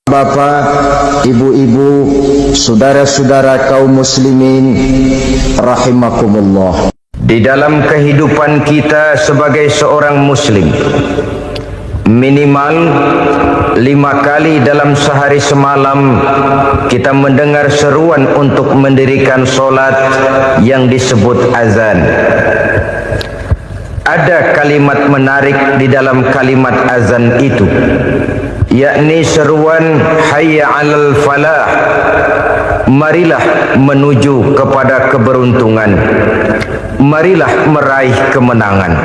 Bapak, ibu-ibu, saudara-saudara kaum muslimin rahimakumullah. Di dalam kehidupan kita sebagai seorang muslim, minimal 5 kali dalam sehari semalam kita mendengar seruan untuk mendirikan solat yang disebut azan. Ada kalimat menarik di dalam kalimat azan itu, yakni seruan hayya 'alal falah, marilah menuju kepada keberuntungan, marilah meraih kemenangan.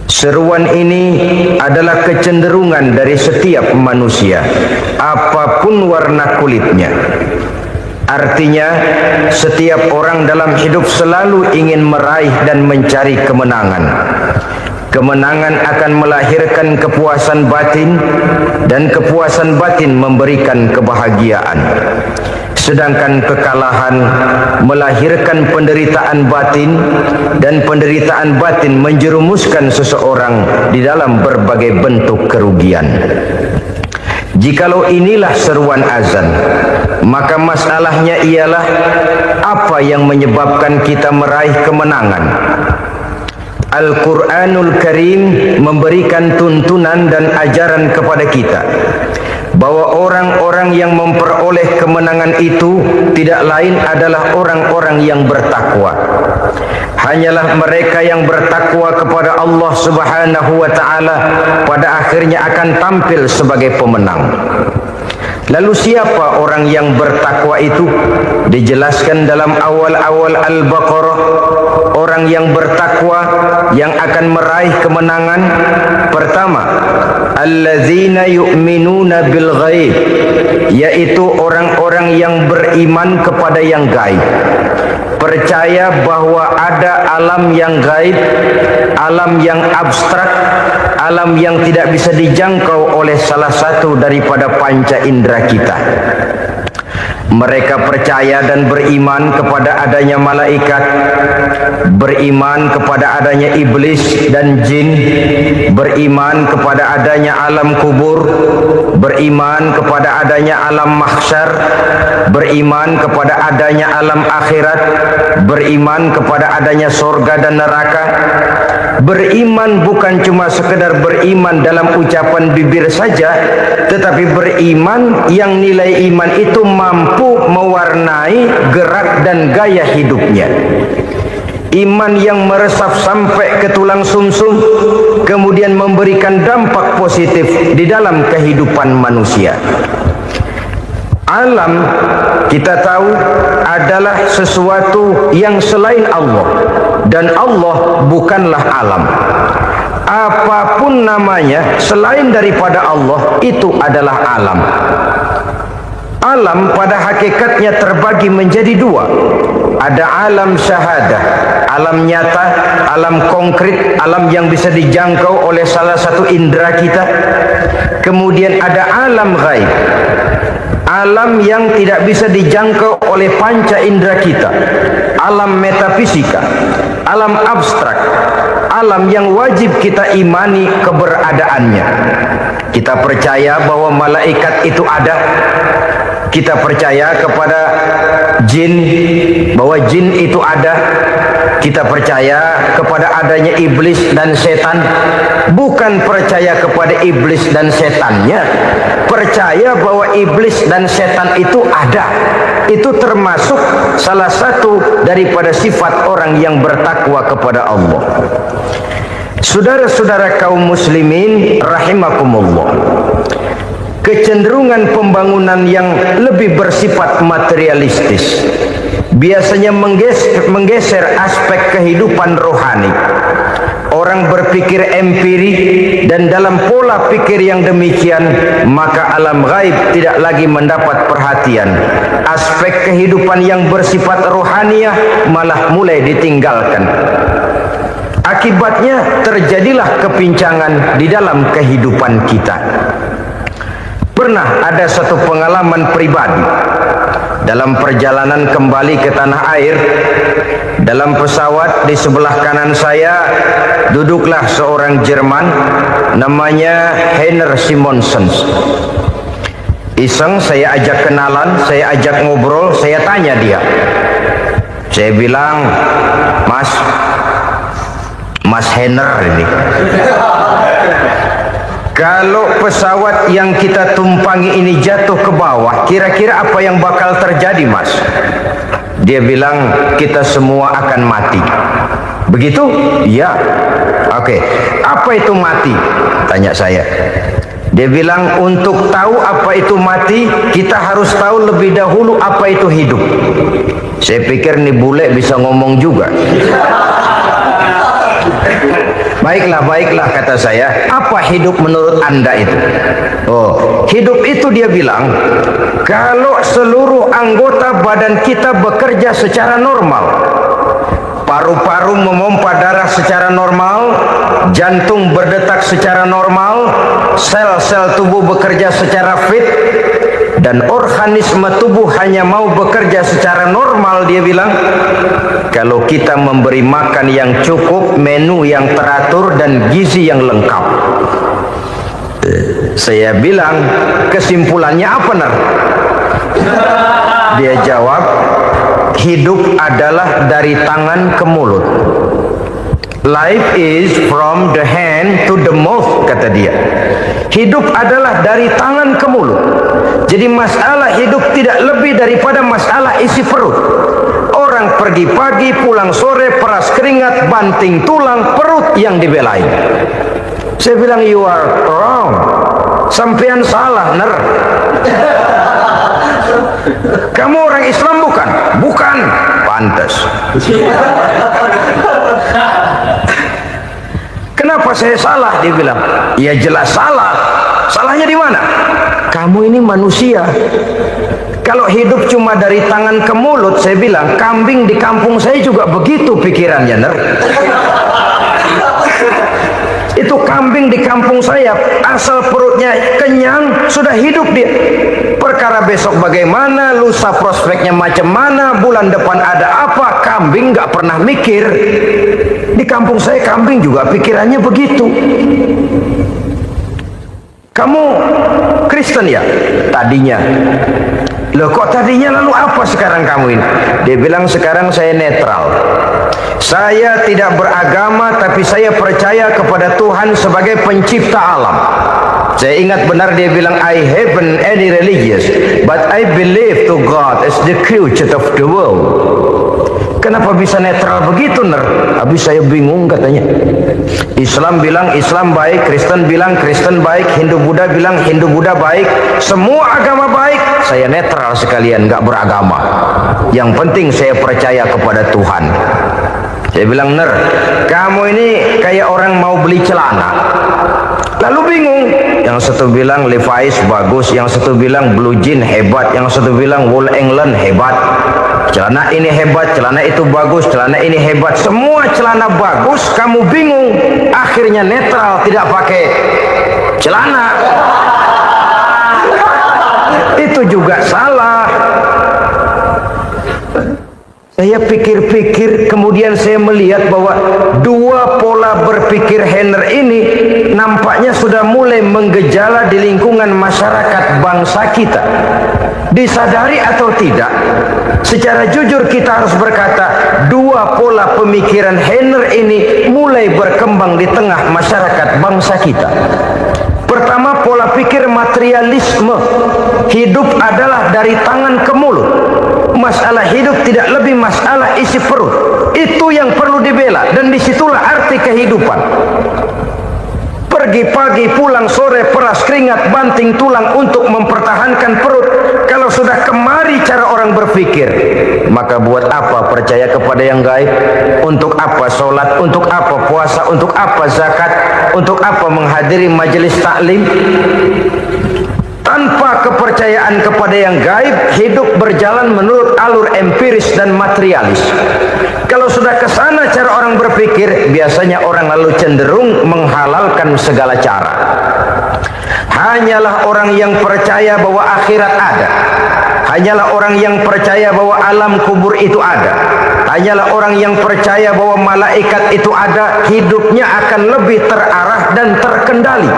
Seruan ini adalah kecenderungan dari setiap manusia, apapun warna kulitnya. Artinya, setiap orang dalam hidup selalu ingin meraih dan mencari kemenangan. Kemenangan akan melahirkan kepuasan batin, dan kepuasan batin memberikan kebahagiaan. Sedangkan kekalahan melahirkan penderitaan batin, dan penderitaan batin menjerumuskan seseorang di dalam berbagai bentuk kerugian. Jikalau inilah seruan azan, maka masalahnya ialah apa yang menyebabkan kita meraih kemenangan. Al-Quranul Karim memberikan tuntunan dan ajaran kepada kita bahwa orang-orang yang memperoleh kemenangan itu tidak lain adalah orang-orang yang bertakwa. Hanyalah mereka yang bertakwa kepada Allah Subhanahu wa ta'ala pada akhirnya akan tampil sebagai pemenang. Lalu siapa orang yang bertakwa itu? Dijelaskan dalam awal-awal Al-Baqarah, orang yang bertakwa yang akan meraih kemenangan. Pertama, allazina yu'minuna bil ghaib, yaitu orang-orang yang beriman kepada yang gaib. Percaya bahwa ada alam yang gaib, alam yang abstrak, alam yang tidak bisa dijangkau oleh salah satu daripada panca indera kita. Mereka percaya dan beriman kepada adanya malaikat, beriman kepada adanya iblis dan jin, beriman kepada adanya alam kubur, beriman kepada adanya alam mahsyar, beriman kepada adanya alam akhirat, beriman kepada adanya surga dan neraka. Beriman bukan cuma sekedar beriman dalam ucapan bibir saja, tetapi beriman yang nilai iman itu mampu mewarnai gerak dan gaya hidupnya. Iman yang meresap sampai ke tulang sumsum, kemudian memberikan dampak positif di dalam kehidupan manusia. Alam, kita tahu, adalah sesuatu yang selain Allah, dan Allah bukanlah alam. Apapun namanya selain daripada Allah, itu adalah alam. Alam pada hakikatnya terbagi menjadi dua. Ada alam syahadah, alam nyata, alam konkret, alam yang bisa dijangkau oleh salah satu indera kita. Kemudian ada alam ghaib, alam yang tidak bisa dijangkau oleh panca indera kita, alam metafisika, alam abstrak, alam yang wajib kita imani keberadaannya. Kita percaya bahwa malaikat itu ada. Kita percaya kepada jin, bahwa jin itu ada. Kita percaya kepada adanya iblis dan setan. Bukan percaya kepada iblis dan setannya, percaya bahwa iblis dan setan itu ada. Itu termasuk salah satu daripada sifat orang yang bertakwa kepada Allah. Saudara-saudara kaum muslimin rahimakumullah, kecenderungan pembangunan yang lebih bersifat materialistis biasanya menggeser aspek kehidupan rohani. Orang berpikir empiri, dan dalam pola pikir yang demikian, maka alam gaib tidak lagi mendapat perhatian. Aspek kehidupan yang bersifat rohaniah malah mulai ditinggalkan. Akibatnya terjadilah kepincangan di dalam kehidupan kita. Pernah ada satu pengalaman pribadi dalam perjalanan kembali ke tanah air. Dalam pesawat di sebelah kanan saya duduklah seorang Jerman namanya Heiner Simonsen. Iseng saya ajak kenalan, saya ajak ngobrol, saya tanya dia. Saya bilang, Mas Henner ini, kalau pesawat yang kita tumpangi ini jatuh ke bawah, kira-kira apa yang bakal terjadi, Mas? Dia bilang, kita semua akan mati. Begitu? Ya. Oke. Apa itu mati? Tanya saya. Dia bilang, untuk tahu apa itu mati, kita harus tahu lebih dahulu apa itu hidup. Saya pikir nih bule bisa ngomong juga. Baiklah, kata saya. Apa hidup menurut Anda itu? Oh, hidup itu dia bilang, kalau seluruh anggota badan kita bekerja secara normal. Paru-paru memompa darah secara normal, jantung berdetak secara normal, sel-sel tubuh bekerja secara fit, dan organisme tubuh hanya mau bekerja secara normal, dia bilang. Kalau kita memberi makan yang cukup, menu yang teratur, dan gizi yang lengkap. Saya bilang, kesimpulannya apa, Nar? Dia jawab, hidup adalah dari tangan ke mulut. Life is from the hand to the mouth, kata dia. Hidup adalah dari tangan ke mulut. Jadi masalah hidup tidak lebih daripada masalah isi perut. Orang pergi pagi, pulang sore, peras keringat, banting tulang, perut yang dibelain. Saya bilang, you are wrong. Sampean salah, Ner. Kamu orang Islam bukan? Bukan. Pantas. Kenapa saya salah? Dia bilang, ya jelas salah. Salahnya di mana? Kamu ini manusia. Kalau hidup cuma dari tangan ke mulut, saya bilang, kambing di kampung saya juga begitu pikirannya, Ner. Itu kambing di kampung saya, asal perutnya kenyang, sudah hidup dia. Perkara besok bagaimana, lusa prospeknya macam mana, bulan depan ada apa, kambing nggak pernah mikir. Di kampung saya kambing juga pikirannya begitu. Kamu Kristen ya? Tadinya. Loh kok tadinya, lalu apa sekarang kamu ini? Dia bilang, sekarang saya netral. Saya tidak beragama, tapi saya percaya kepada Tuhan sebagai pencipta alam. Saya ingat benar dia bilang, I haven't any religious, but I believe to God as the creator of the world. Kenapa bisa netral begitu, Ner? Habis saya bingung, katanya. Islam bilang Islam baik, Kristen bilang Kristen baik, Hindu Buddha bilang Hindu Buddha baik, semua agama baik. Saya netral sekalian, nggak beragama. Yang penting saya percaya kepada Tuhan. Saya bilang, Ner, kamu ini kayak orang mau beli celana, lalu bingung. Yang satu bilang Levi's bagus, yang satu bilang Blue Jean hebat, yang satu bilang Wool England hebat. Celana ini hebat, celana itu bagus, celana ini hebat. Semua celana bagus, kamu bingung. Akhirnya netral, tidak pakai celana. Itu juga salah. Saya pikir-pikir, kemudian saya melihat bahwa dua pola berpikir Henner ini nampaknya sudah mulai menggejala di lingkungan masyarakat bangsa kita. Disadari atau tidak, secara jujur kita harus berkata, dua pola pemikiran Henner ini mulai berkembang di tengah masyarakat bangsa kita. Pertama, pola pikir materialisme. Hidup adalah dari tangan ke mulut. Masalah hidup tidak lebih masalah isi perut. Itu yang perlu dibela, dan disitulah arti kehidupan. Pergi pagi, pulang sore, peras keringat, banting tulang untuk mempertahankan perut. Kalau sudah kemari cara orang berpikir, maka buat apa percaya kepada yang gaib? Untuk apa sholat? Untuk apa puasa? Untuk apa zakat? Untuk apa menghadiri majelis taklim? Tanpa kepercayaan kepada yang gaib, hidup berjalan menurut alur empiris dan materialis. Kalau sudah ke sana cara orang berpikir, biasanya orang lalu cenderung menghalalkan segala cara. Hanyalah orang yang percaya bahwa akhirat ada, hanyalah orang yang percaya bahwa alam kubur itu ada, hanyalah orang yang percaya bahwa malaikat itu ada, hidupnya akan lebih terarah dan terkendali.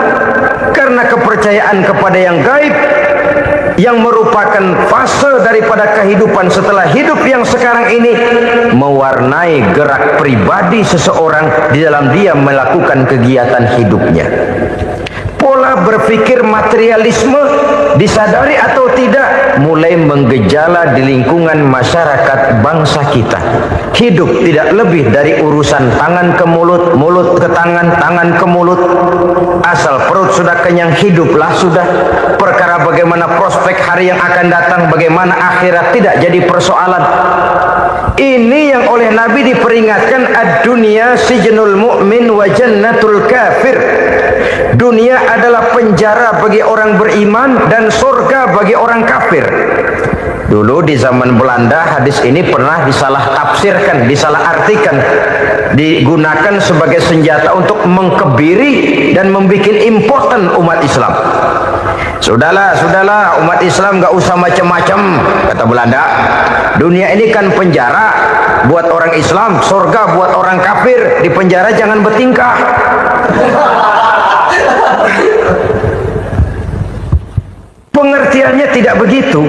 Karena kepercayaan kepada yang gaib yang merupakan fase daripada kehidupan setelah hidup yang sekarang ini, mewarnai gerak pribadi seseorang di dalam dia melakukan kegiatan hidupnya. Pola berpikir materialisme, disadari atau tidak, mulai menggejala di lingkungan masyarakat bangsa kita. Hidup tidak lebih dari urusan tangan ke mulut, mulut ke tangan, tangan ke mulut. Asal perut sudah kenyang, hiduplah sudah. Perkara bagaimana prospek hari yang akan datang, bagaimana akhirat, tidak jadi persoalan. Ini yang oleh Nabi diperingatkan, ad-dunya sijnul mu'min wa jannatul kafir. Dunia adalah penjara bagi orang beriman dan surga bagi orang kafir. Dulu di zaman Belanda hadis ini pernah disalah tafsirkan, disalah artikan, digunakan sebagai senjata untuk mengkebiri dan membuat impoten umat Islam. Sudahlah umat Islam gak usah macam-macam, kata Belanda. Dunia ini kan penjara buat orang Islam, surga buat orang kafir. Di penjara jangan bertingkah. Pengertiannya tidak begitu.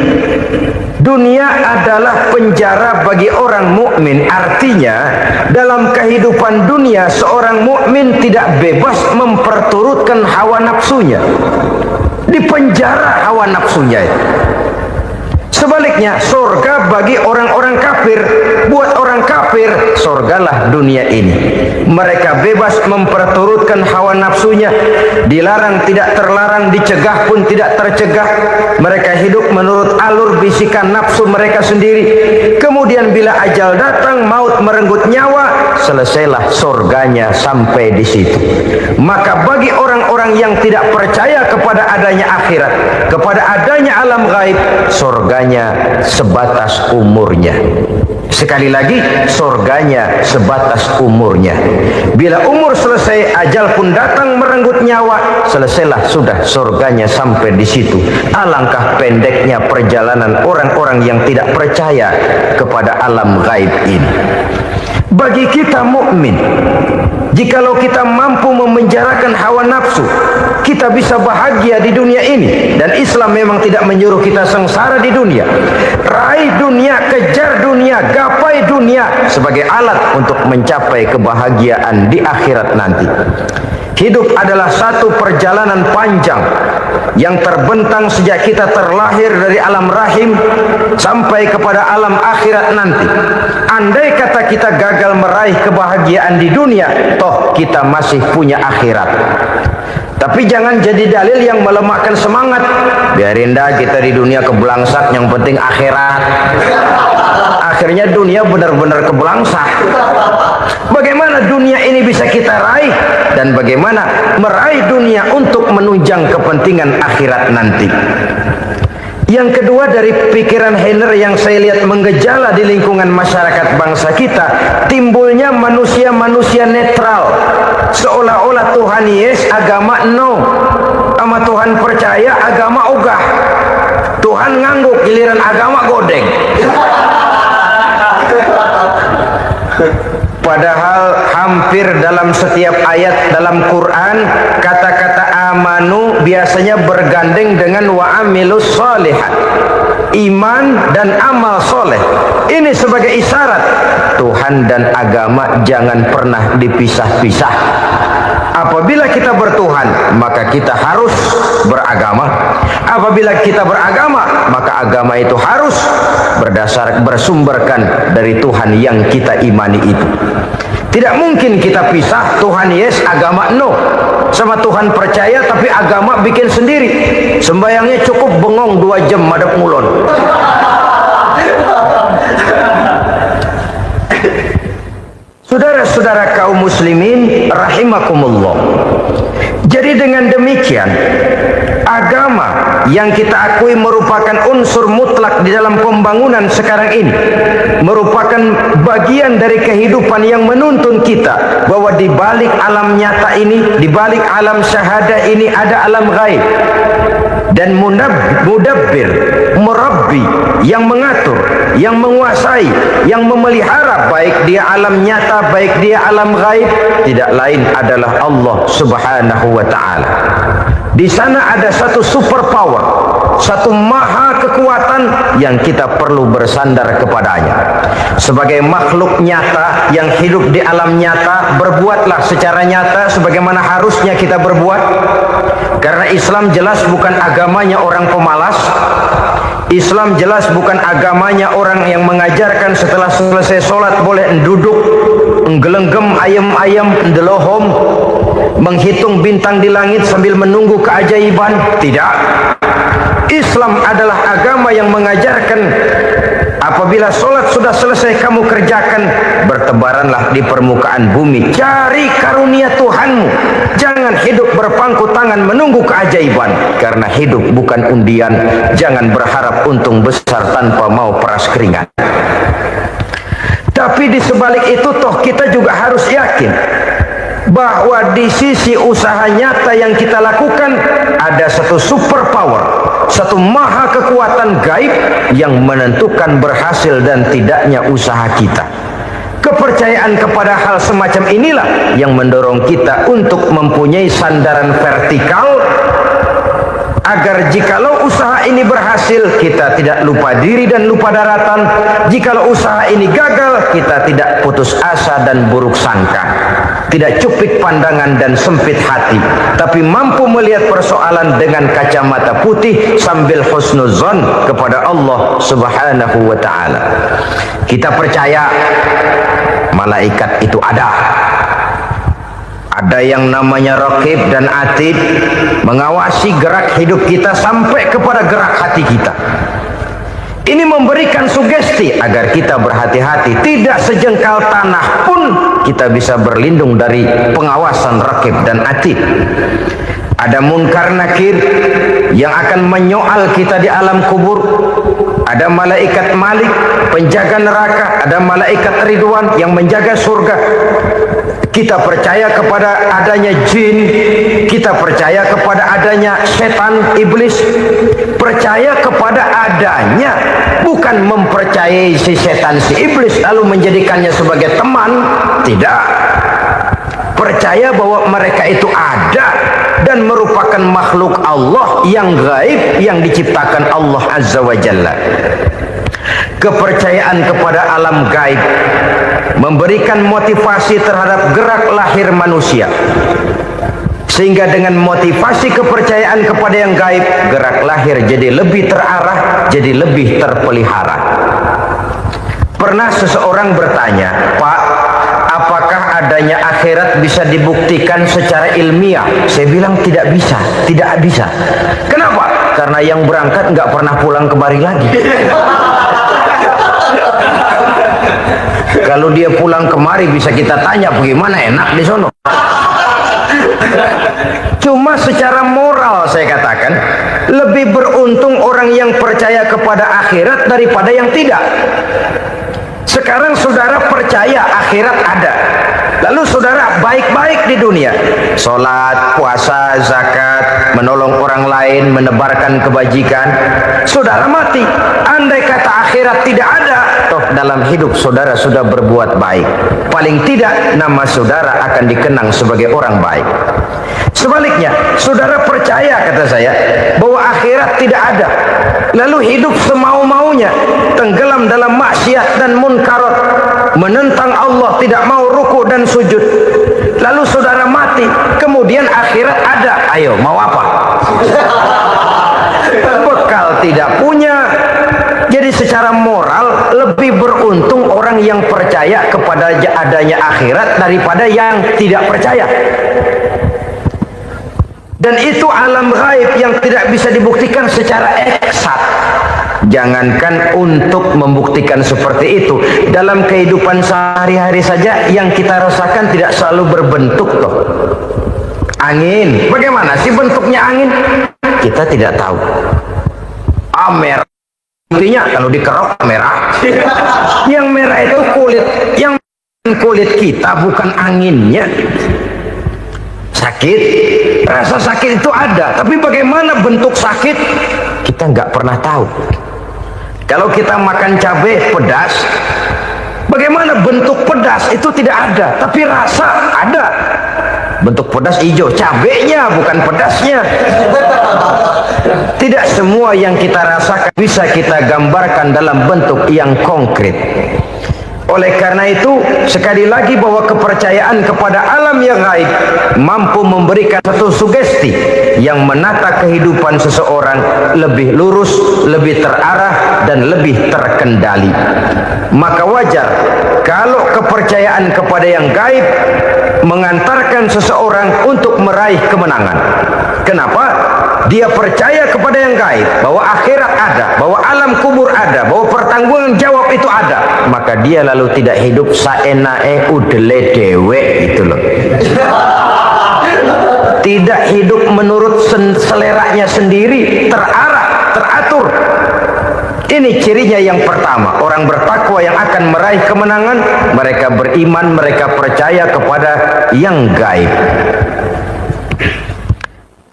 Dunia adalah penjara bagi orang mukmin. Artinya dalam kehidupan dunia seorang mukmin tidak bebas memperturutkan hawa nafsunya. Di penjara hawa nafsunya. Sebaliknya, surga bagi orang-orang kafir. Buat orang kafir, surgalah dunia ini. Mereka bebas memperturutkan hawa nafsunya. Dilarang tidak terlarang, dicegah pun tidak tercegah. Mereka hidup menurut alur bisikan nafsu mereka sendiri. Kemudian bila ajal datang, maut merenggut nyawa, selesailah surganya sampai di situ. Maka bagi orang-orang yang tidak percaya kepada adanya akhirat, kepada adanya alam gaib, surganya sebatas umurnya. Sekali lagi, surganya sebatas umurnya. Bila umur selesai, ajal pun datang merenggut nyawa, selesailah sudah surganya sampai di situ. Alangkah pendeknya perjalanan orang-orang yang tidak percaya kepada alam gaib ini. Bagi kita mukmin, jikalau kita mampu memenjarakan hawa nafsu, kita bisa bahagia di dunia ini. Dan Islam memang tidak menyuruh kita sengsara di dunia. Raih dunia, kejar dunia, gapai dunia sebagai alat untuk mencapai kebahagiaan di akhirat nanti. Hidup adalah satu perjalanan panjang yang terbentang sejak kita terlahir dari alam rahim sampai kepada alam akhirat nanti. Andai kata kita gagal meraih kebahagiaan di dunia, toh kita masih punya akhirat. Tapi jangan jadi dalil yang melemahkan semangat. Biarin dah kita di dunia kebelangsak, yang penting akhirat. Akhirnya dunia benar-benar kebelangsak. Bagaimana dunia ini bisa kita raih, dan bagaimana meraih dunia untuk menunjang kepentingan akhirat nanti. Yang kedua, dari pikiran Heiner yang saya lihat menggejala di lingkungan masyarakat bangsa kita, timbulnya manusia-manusia netral. Seolah-olah Tuhan yes, agama no. Sama Tuhan percaya, agama ogah. Tuhan ngangguk, giliran agama godeng. Padahal hampir dalam setiap ayat dalam Quran, kata-kata amanu biasanya bergandeng dengan wa amilus sholihat, iman dan amal soleh. Ini sebagai isyarat Tuhan dan agama jangan pernah dipisah-pisah. Apabila kita bertuhan, maka kita harus beragama. Apabila kita beragama, maka agama itu harus bersumberkan dari Tuhan yang kita imani itu. Tidak mungkin kita pisah, Tuhan yes, agama no. Sama Tuhan percaya tapi agama bikin sendiri. Sembayangnya cukup bengong 2 jam madep mulon. Saudara-saudara kaum muslimin rahimakumullah. Jadi dengan demikian, agama yang kita akui merupakan unsur mutlak di dalam pembangunan sekarang ini, merupakan bagian dari kehidupan yang menuntun kita bahwa di balik alam nyata ini, di balik alam syahadah ini ada alam gaib. Dan mudabbir, murabbi, yang mengatur, yang menguasai, yang memelihara, baik dia alam nyata, baik dia alam gaib, tidak lain adalah Allah Subhanahu wa ta'ala. Di sana ada satu super power, satu maha yang kita perlu bersandar kepadanya. Sebagai makhluk nyata yang hidup di alam nyata, berbuatlah secara nyata sebagaimana harusnya kita berbuat. Karena Islam jelas bukan agamanya orang pemalas. Islam jelas bukan agamanya orang yang mengajarkan setelah selesai sholat boleh duduk, nggelenggem ayam-ayam, ndelohom, menghitung bintang di langit sambil menunggu keajaiban. Tidak. Islam adalah agama yang mengajarkan apabila sholat sudah selesai kamu kerjakan, bertebaranlah di permukaan bumi, cari karunia Tuhanmu. Jangan hidup berpangku tangan menunggu keajaiban, karena hidup bukan undian. Jangan berharap untung besar tanpa mau peras keringat. Tapi di sebalik itu toh kita juga harus yakin bahwa di sisi usaha nyata yang kita lakukan ada satu super power, satu maha kekuatan gaib yang menentukan berhasil dan tidaknya usaha kita. Kepercayaan kepada hal semacam inilah yang mendorong kita untuk mempunyai sandaran vertikal, agar jikalau usaha ini berhasil, kita tidak lupa diri dan lupa daratan. Jikalau usaha ini gagal, kita tidak putus asa dan buruk sangka, tidak cupik pandangan dan sempit hati, tapi mampu melihat persoalan dengan kacamata putih sambil husnuzon kepada Allah Subhanahu wa ta'ala. Kita percaya malaikat itu ada. Ada yang namanya Raqib dan Atid, mengawasi gerak hidup kita sampai kepada gerak hati kita. Ini memberikan sugesti agar kita berhati-hati, tidak sejengkal tanah pun kita bisa berlindung dari pengawasan Raqib dan Atid. Ada munkar nakir yang akan menyoal kita di alam kubur. Ada malaikat Malik, penjaga neraka. Ada malaikat Ridwan yang menjaga surga. Kita percaya kepada adanya jin, kita percaya kepada adanya setan, iblis. Percaya kepada adanya, bukan mempercayai si setan, si iblis lalu menjadikannya sebagai teman. Tidak. Percaya bahwa mereka itu ada dan merupakan makhluk Allah yang gaib yang diciptakan Allah Azza wa Jalla. Kepercayaan kepada alam gaib memberikan motivasi terhadap gerak lahir manusia, sehingga dengan motivasi kepercayaan kepada yang gaib, gerak lahir jadi lebih terarah, jadi lebih terpelihara. Pernah seseorang bertanya, "Pak, apakah adanya akhirat bisa dibuktikan secara ilmiah?" Saya bilang tidak bisa, tidak bisa. Kenapa? Karena yang berangkat nggak pernah pulang kembali lagi. Kalau dia pulang kemari bisa kita tanya bagaimana enak di sono. Cuma secara moral saya katakan, lebih beruntung orang yang percaya kepada akhirat daripada yang tidak. Sekarang saudara percaya akhirat ada, lalu saudara baik-baik di dunia, sholat, puasa, zakat, menolong orang lain, menebarkan kebajikan. Saudara mati, andai kata akhirat tidak ada, toh dalam hidup saudara sudah berbuat baik, paling tidak nama saudara akan dikenang sebagai orang baik. Sebaliknya, saudara percaya, kata saya, bahwa akhirat tidak ada, lalu hidup semau-maunya, tenggelam dalam maksiat dan munkarat, menentang Allah, tidak mau ruku dan sujud, lalu saudara mati, kemudian akhirat ada. Ayo, mau apa? Bekal tidak punya. Jadi secara moral lebih beruntung orang yang percaya kepada adanya akhirat daripada yang tidak percaya. Dan itu alam gaib yang tidak bisa dibuktikan secara eksakt. Jangankan untuk membuktikan seperti itu, dalam kehidupan sehari-hari saja yang kita rasakan tidak selalu berbentuk toh. Angin, bagaimana sih bentuknya angin? Kita tidak tahu. Merah, buktinya kalau dikerok merah. Yang merah itu kulit, yang kulit kita bukan anginnya. Sakit, rasa sakit itu ada, tapi bagaimana bentuk sakit kita nggak pernah tahu. Kalau kita makan cabai pedas, bagaimana bentuk pedas itu tidak ada, tapi rasa ada. Bentuk pedas hijau, cabenya bukan pedasnya. Tidak semua yang kita rasakan bisa kita gambarkan dalam bentuk yang konkret. Oleh karena itu, sekali lagi bahwa kepercayaan kepada alam yang gaib mampu memberikan satu sugesti yang menata kehidupan seseorang lebih lurus, lebih terarah, dan lebih terkendali. Maka wajar kalau kepercayaan kepada yang gaib mengantarkan seseorang untuk meraih kemenangan. Kenapa? Dia percaya kepada yang gaib, bahwa akhirat ada, bahwa alam kubur ada, bahwa pertanggungan jawab itu ada. Maka dia lalu tidak hidup saenae udele dewe, itu loh. Tidak hidup menurut seleranya sendiri, terarah, teratur. Ini cirinya yang pertama. Orang bertakwa yang akan meraih kemenangan, mereka beriman, mereka percaya kepada yang gaib.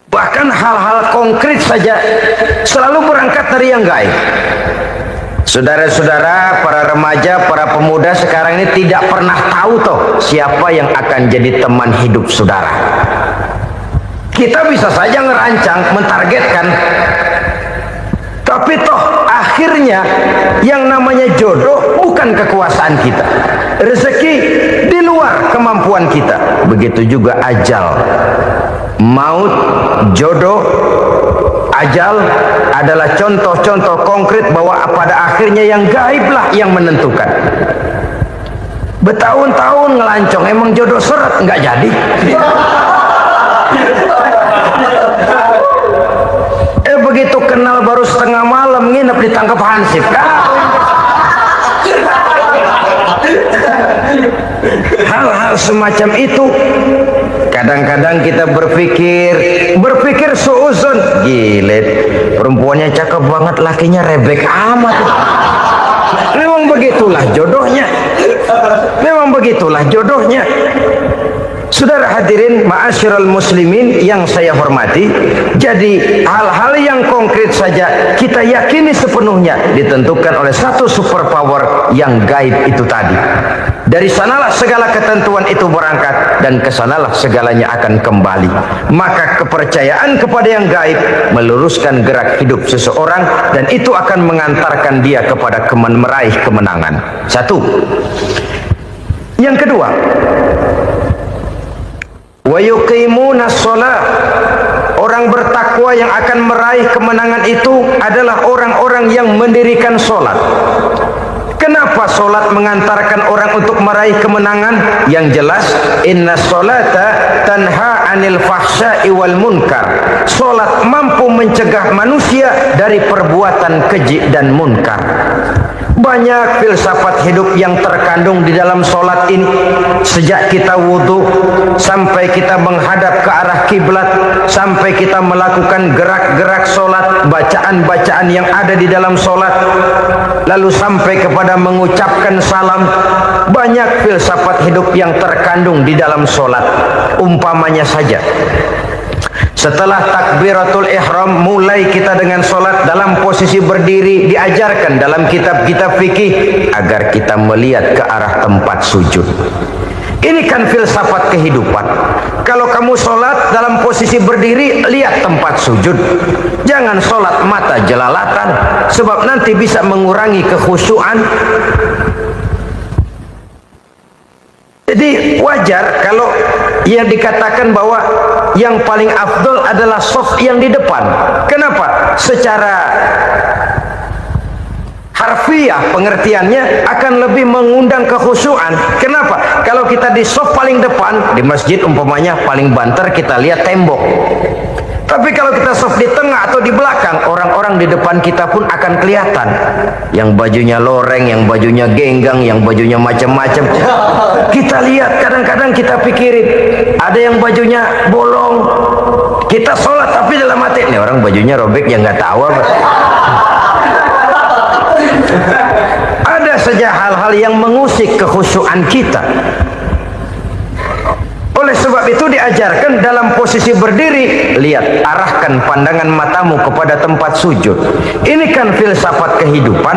Bahkan hal-hal konkret saja selalu berangkat dari yang gaib. Saudara-saudara, para remaja, para pemuda sekarang ini tidak pernah tahu toh siapa yang akan jadi teman hidup saudara. Kita bisa saja ngerancang, mentargetkan, tapi toh akhirnya yang namanya jodoh bukan kekuasaan kita. Rezeki di luar kemampuan kita. Begitu juga ajal. Maut, jodoh, ajal adalah contoh-contoh konkret bahwa pada akhirnya yang gaiblah yang menentukan. Bertahun-tahun ngelancong, emang jodoh seret, nggak jadi. Begitu kenal baru setengah malam nginep ditangkap hansip kan? Hal-hal semacam itu kadang-kadang kita berpikir suuzon, gile, perempuannya cakep banget, lakinya rebek amat. Memang begitulah jodohnya. Memang begitulah jodohnya. Saudara hadirin ma'asyiral muslimin yang saya hormati, jadi hal-hal yang konkret saja kita yakini sepenuhnya ditentukan oleh satu superpower yang gaib itu tadi. Dari sanalah segala ketentuan itu berangkat dan kesanalah segalanya akan kembali. Maka kepercayaan kepada yang gaib meluruskan gerak hidup seseorang dan itu akan mengantarkan dia kepada meraih kemenangan. Satu. Yang kedua, wa yuqimuna shalah. Orang bertakwa yang akan meraih kemenangan itu adalah orang-orang yang mendirikan sholat. Kenapa sholat mengantarkan orang untuk meraih kemenangan? Yang jelas, inna sholata tanha anil fahsya'i wal munkar. Sholat mampu mencegah manusia dari perbuatan keji dan munkar. Banyak filsafat hidup yang terkandung di dalam sholat ini. Sejak kita wudhu, sampai kita menghadap ke arah kiblat, sampai kita melakukan gerak-gerak sholat, bacaan-bacaan yang ada di dalam sholat, lalu sampai kepada mengucapkan salam. Banyak filsafat hidup yang terkandung di dalam sholat. Umpamanya saja, setelah takbiratul ihram, mulai kita dengan sholat dalam posisi berdiri. Diajarkan dalam kitab-kitab fikih agar kita melihat ke arah tempat sujud. Ini kan filsafat kehidupan. Kalau kamu sholat dalam posisi berdiri, lihat tempat sujud. Jangan sholat mata jelalatan, sebab nanti bisa mengurangi kekhusyuan. Jadi wajar kalau yang dikatakan bahwa yang paling afdol adalah shaf yang di depan. Kenapa? Secara harfiah pengertiannya akan lebih mengundang kekhusyuan. Kenapa? Kalau kita di shaf paling depan di masjid umpamanya paling banter kita lihat tembok. Tapi kalau kita shaf di tengah atau di belakang, orang-orang di depan kita pun akan kelihatan. Yang bajunya loreng, yang bajunya genggang, yang bajunya macam-macam. Kita lihat, kadang-kadang kita pikirin, ada yang bajunya bolong. Kita sholat tapi dalam hati, nih orang bajunya robek yang nggak tahu apa. Ada saja hal-hal yang mengusik kekhusyuan kita. Oleh sebab itu diajarkan dalam posisi berdiri, lihat, arahkan pandangan matamu kepada tempat sujud. Ini kan filsafat kehidupan.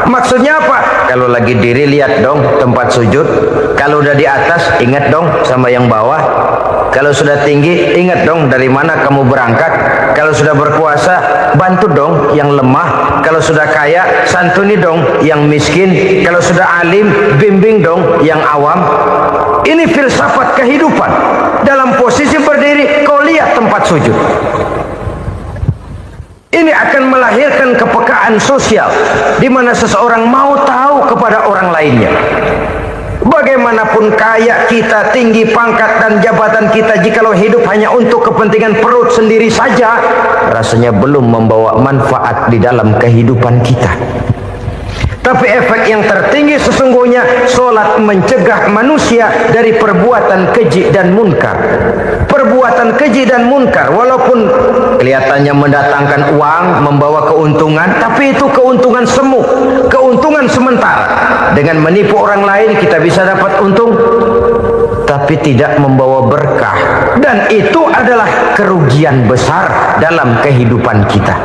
Maksudnya apa? Kalau lagi diri, lihat dong tempat sujud. Kalau udah di atas, ingat dong sama yang bawah. Kalau sudah tinggi, ingat dong dari mana kamu berangkat. Kalau sudah berkuasa, bantu dong yang lemah. Kalau sudah kaya, santuni dong yang miskin. Kalau sudah alim, bimbing dong yang awam. Ini filsafat kehidupan. Dalam posisi berdiri, kau lihat tempat sujud. Ini akan melahirkan kepekaan sosial, di mana seseorang mau tahu kepada orang lainnya. Bagaimanapun kaya kita, tinggi pangkat dan jabatan kita, jikalau hidup hanya untuk kepentingan perut sendiri saja, rasanya belum membawa manfaat di dalam kehidupan kita. Tapi efek yang tertinggi sesungguhnya, solat mencegah manusia dari perbuatan keji dan munkar. Perbuatan keji dan munkar, walaupun kelihatannya mendatangkan uang, membawa keuntungan, tapi itu keuntungan semu, keuntungan sementara. Dengan menipu orang lain kita bisa dapat untung, tapi tidak membawa berkah. Dan itu adalah kerugian besar dalam kehidupan kita.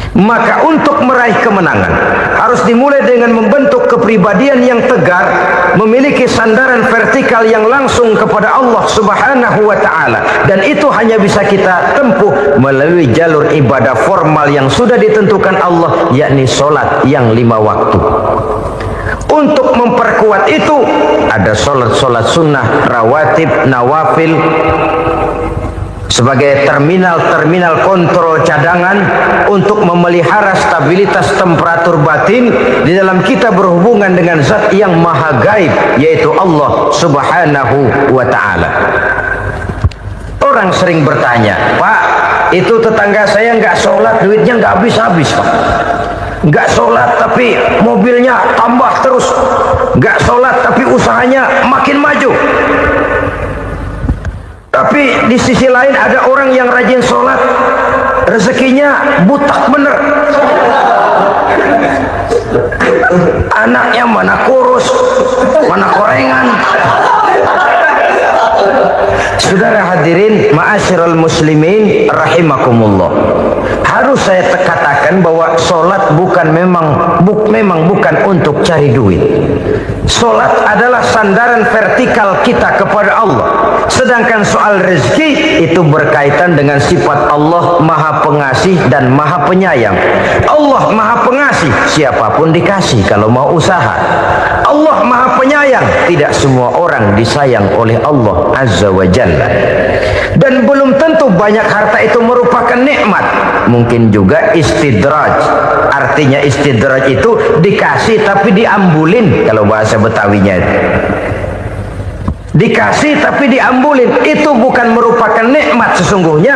Maka untuk meraih kemenangan harus dimulai dengan membentuk kepribadian yang tegar, memiliki sandaran vertikal yang langsung kepada Allah Subhanahu wa ta'ala. Dan itu hanya bisa kita tempuh melalui jalur ibadah formal yang sudah ditentukan Allah, yakni solat yang 5 waktu. Untuk memperkuat itu ada solat-solat sunnah, rawatib, nawafil, sebagai terminal-terminal kontrol cadangan untuk memelihara stabilitas temperatur batin di dalam kita berhubungan dengan zat yang maha gaib, yaitu Allah Subhanahu wa ta'ala. Orang sering bertanya, Pak, itu tetangga saya nggak sholat, duitnya nggak habis-habis, Pak. Nggak sholat tapi mobilnya tambah terus, nggak sholat tapi usahanya makin maju. Tapi di sisi lain ada orang yang rajin sholat, rezekinya butak bener. Anaknya mana kurus, mana korengan. Saudara hadirin ma'asyiral muslimin rahimakumullah. Harus saya katakan bahwa solat memang bukan untuk cari duit. Solat adalah sandaran vertikal kita kepada Allah. Sedangkan soal rezeki itu berkaitan dengan sifat Allah maha pengasih dan maha penyayang. Allah maha pengasih, siapapun dikasih kalau mau usaha. Allah maha penyayang, tidak semua orang disayang oleh Allah Azza wa Jalla. Dan belum tentu banyak harta itu merupakan nikmat. Mungkin juga istidraj. Artinya istidraj itu dikasih tapi diambulin, kalau bahasa Betawinya itu. Dikasih tapi diambulin, itu bukan merupakan nikmat sesungguhnya,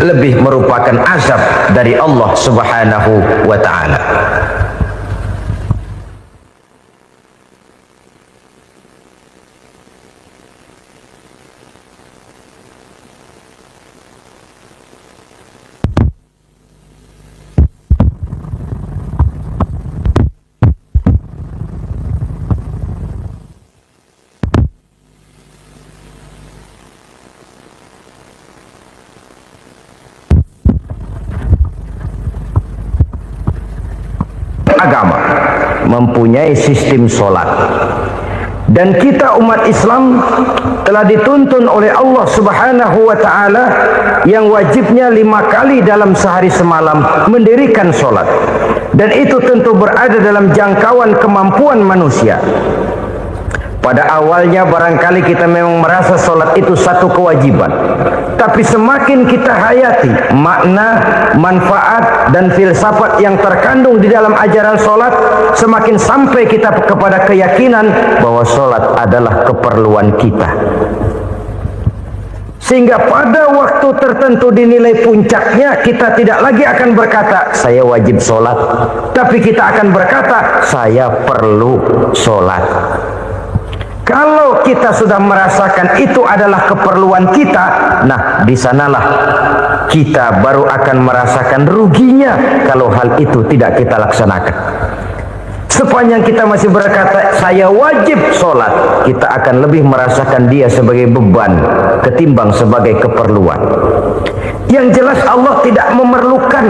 lebih merupakan azab dari Allah Subhanahu wa ta'ala. Agama mempunyai sistem solat, dan kita umat Islam telah dituntun oleh Allah Subhanahu wa ta'ala yang wajibnya 5 kali dalam sehari semalam mendirikan solat, dan itu tentu berada dalam jangkauan kemampuan manusia. Pada awalnya barangkali kita memang merasa solat itu satu kewajiban, tapi semakin kita hayati makna, manfaat dan filsafat yang terkandung di dalam ajaran solat, semakin sampai kita kepada keyakinan bahwa solat adalah keperluan kita. Sehingga pada waktu tertentu dinilai puncaknya, kita tidak lagi akan berkata saya wajib solat, tapi kita akan berkata saya perlu solat. Kalau kita sudah merasakan itu adalah keperluan kita, nah di sanalah kita baru akan merasakan ruginya kalau hal itu tidak kita laksanakan. Sepanjang kita masih berkata saya wajib sholat, kita akan lebih merasakan dia sebagai beban ketimbang sebagai keperluan. Yang jelas Allah tidak memerlukan